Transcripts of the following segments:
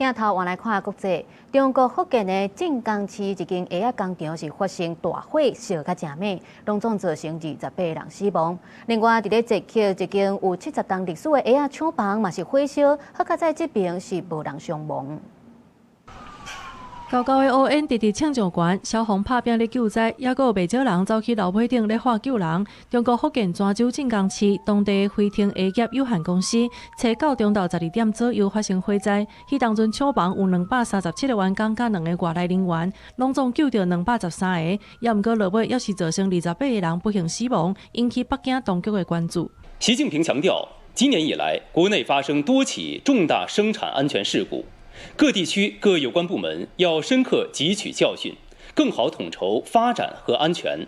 鏡頭換來看國際，中國福建的靖江市一間蚵仔工廠是發生大火，燒甲正猛，攏總造成28人死亡。另外，佇咧捷克一間有70棟歷史的蚵仔廠房嘛是火燒，好在這邊是無人傷亡。高高的烏煙直直衝上懸，消防拍拼咧救災，也閣有袂少人走去樓尾頂咧喊救人。中國福建泉州靖江市當地飛天蚵業有限公司，初9中晝12點左右發生火災。迄當陣廠房有237個員工甲2個外來人員，攏總救到213個，也毋過落尾也是造成28個人不幸死亡，引起北京當局的關注。習近平強調，今年以來，國內發生多起重大生產安全事故。各地區各有關部門要深刻汲取教訓，更好統籌發展和安全。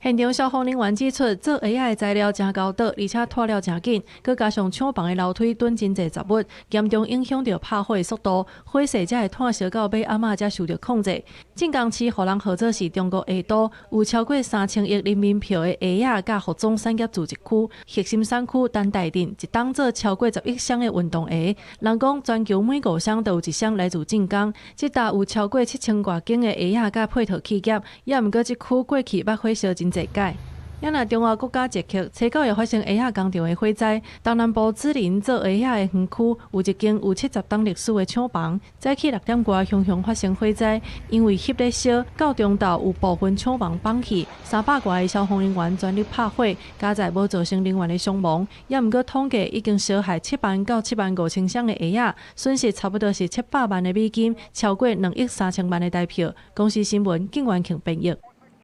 現場消防人員指出，做蚵仔的材料真高檔，而且拖了真緊，佮加上廠房的樓梯墩真濟雜物，嚴重影響到拍火的速度，火勢才會炭燒到尾暗仔才受到控制。靖江市互人號做是中國蚵都，有超過3000億人民票的蚵仔甲服裝產業自治區，核心產區丹台鎮一當做超過11箱的運動蚵，人講全球每5箱都有1箱來自靖江。這搭有超過7000多間的蚵仔甲配套企業，也毋過這區過去捌火燒真濟屆。也若中華國家捷克初9又發生蚵仔工廠的火災，東南部毗鄰做蚵仔的園區有一間有70棟歷史的廠房，早起6點外熊熊發生火災，因為翕咧燒，到中晝有部分廠房放去，300多個消防人員全力拍火，加在無造成人員的傷亡，也毋過統計已經燒害7萬到7萬5千箱的蚵仔，損失差不多是700萬的美金，超過2億3千萬的台票。公視新聞景元慶編譯。